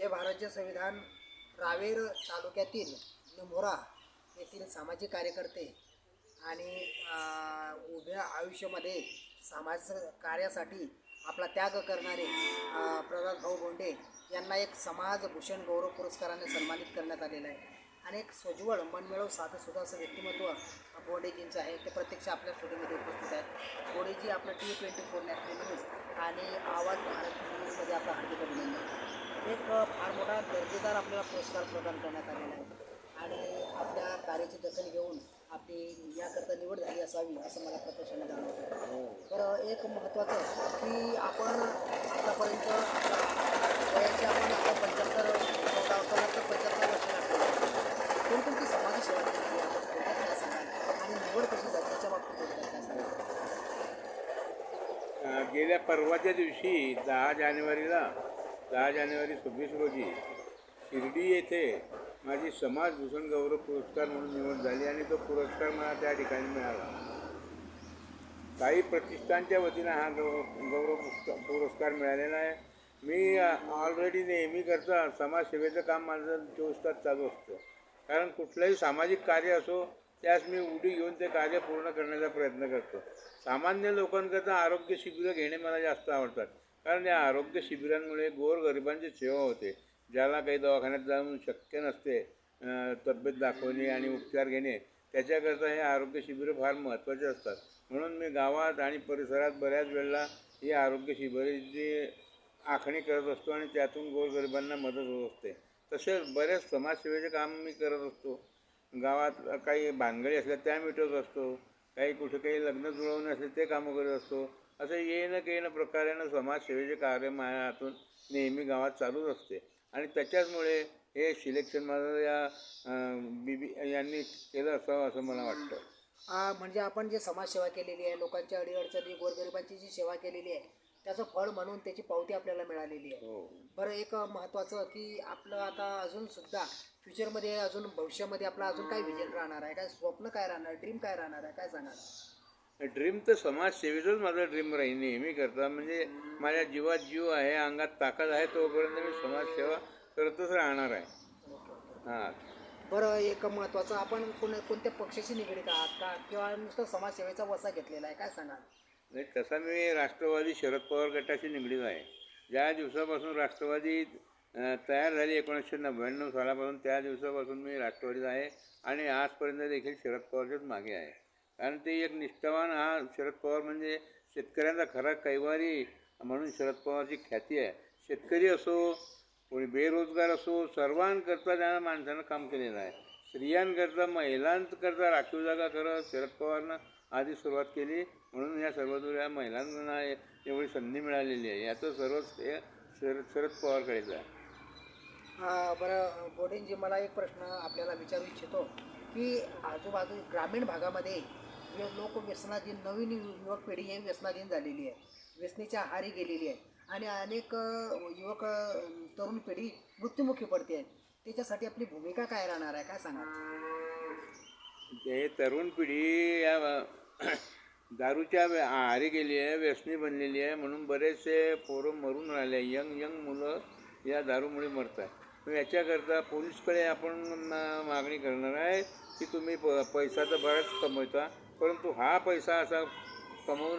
हे भारतीय संविधान रावेर तालुक्यातील निंभोरा येथील सामाजिक कार्यकर्ते आणि उभ्या आयुष्यामध्ये समाज कार्यासाठी आपला त्याग करणारे प्रल्हाद भाऊ बोंडे यांना एक समाजभूषण गौरव पुरस्काराने सन्मानित करण्यात आलेलं आहे. आणि एक सोज्वळ मनमिळव साधंसुद्धा असं व्यक्तिमत्व बोंडेजींचं आहे. ते प्रत्यक्ष आपल्या स्टुडिओमध्ये उपस्थित आहेत. बोंडेजी आपलं T24 नॅशनल न्यूज आणि आवाज भारत न्यूजमध्ये आपलं हार्दिक अभिनंदन. एक फार मोठा दर्जेदार आपल्याला पुरस्कार प्रदान करण्यात आलेला आहे आणि आपल्या कार्याची दखल घेऊन आपली याकरता निवड झाली असावी असं मला प्रत्यक्षाने जाणवतं. तर एक महत्त्वाचं की आपण आतापर्यंत वयाचे आपण आता 75 वर्ष लागले. कोणकोणती समाजसेवा केली आपण थोडक्यात काय सांगाल आणि निवड कशी झाली त्याच्या बाबतीत थोडक्यात काय सांगाल? गेल्या परवाच्या दिवशी 10 जानेवारी 26 रोजी शिर्डी येथे माझी समाजभूषण गौरव पुरस्कार म्हणून निवड झाली आणि तो पुरस्कार मला त्या ठिकाणी मिळाला. काही प्रतिष्ठानच्या वतीनं हा गौरव पुरस्कार मिळालेला आहे. मी ऑलरेडी नेहमी करता समाजसेवेचं काम माझं 24 तास चालू असतं. कारण कुठलंही सामाजिक कार्य असो त्यास मी उडी घेऊन ते कार्य पूर्ण करण्याचा प्रयत्न करतो. सामान्य लोकांकरता आरोग्य शिबिरं घेणे मला जास्त आवडतात. कारण या आरोग्य शिबिरांमुळे गोरगरिबांची सेवा होते. ज्याला काही दवाखान्यात जाऊन शक्य नसते तब्येत दाखवणे आणि उपचार घेणे, त्याच्याकरता हे आरोग्य शिबिरं फार महत्त्वाचे असतात. म्हणून मी गावात आणि परिसरात बऱ्याच वेळेला ही आरोग्य शिबिराची आखणी करत असतो आणि त्यातून गोरगरिबांना मदत होत असते. तसेच बरेच समाजसेवेचे काम मी करत असतो. गावात काही भानगडी असल्या त्या मिटवत असतो. काही कुठे काही लग्न जुळवणे असले ते कामं करत असतो. असं येणं प्रकारेनं समाजसेवेचे कार्य माझ्या हातून नेहमी गावात चालूच असते. आणि त्याच्याचमुळे हे सिलेक्शन माझं या यांनी केलं असावं असं मला वाटतं. म्हणजे आपण जे समाजसेवा केलेली आहे, लोकांच्या अडीअडचणी गोरगरिबांची जी सेवा केलेली आहे त्याचं फळ म्हणून त्याची पावती आपल्याला मिळालेली आहे. हो. बरं, एक महत्त्वाचं की आपलं आता अजूनसुद्धा फ्युचरमध्ये अजून भविष्यामध्ये आपलं अजून काय विजन राहणार आहे, काय स्वप्न काय राहणार, ड्रीम काय राहणार आहे, काय सांगाल? ड्रीम तर समाजसेवेचंच माझं ड्रीम राहील नेहमी करता. म्हणजे माझ्या जीवात जीव आहे, अंगात ताकद आहे, तोपर्यंत मी समाजसेवा करतच राहणार आहे. हां. बरं, एक महत्त्वाचं आपण कोणत्या पक्षाशी निगडीत आहात का किंवा नुसतं समाजसेवेचा वसा घेतलेला आहे, काय सांगाल? नाही, तसा मी राष्ट्रवादी शरद पवार गटाशी निगडीत आहे. ज्या दिवसापासून राष्ट्रवादी तयार झाली 1999 सालापासून त्या दिवसापासून मी राष्ट्रवादीत आहे आणि आजपर्यंत देखील शरद पवारच्याच मागे आहे. कारण ते एक निष्ठावान हा शरद पवार म्हणजे शेतकऱ्यांचा खरा कैवारी म्हणून शरद पवारची ख्याती आहे. शेतकरी असो, कोणी बेरोजगार असो, सर्वांकरता त्या माणसानं काम केलेलं आहे. स्त्रियांकरता, महिलांकरता राखीव जागा करत शरद पवारनं आधी सुरुवात केली. म्हणून या सर्वदूर महिलांना एवढी संधी मिळालेली आहे. याचं सर्वच हे शरद पवारकडेच आहे. बरं बोडेंजी, मला एक प्रश्न आपल्याला विचारू इच्छितो की आजूबाजू ग्रामीण भागामध्ये लोक व्यसनाधीन, नवीन युवक पिढी हे व्यसनाधीन झालेली आहे, व्यसनेच्या आहारी गेलेली आहे आणि अनेक युवक तरुण पिढी मृत्युमुखी पडते आहे. त्याच्यासाठी आपली भूमिका काय राहणार आहे, काय सांगा? हे तरुण पिढी या दारूच्या आहारी गेली आहे, व्यसनी बनलेली आहे. म्हणून बरेचसे पोरं मरून राहिले. यंग मुलं या दारूमुळे मरत आहे. तर याच्याकरता पोलीसकडे आपण मागणी करणार आहे की तुम्ही पैसा तर बराच कमवता, परंतु हा पैसा असा कमवू नका.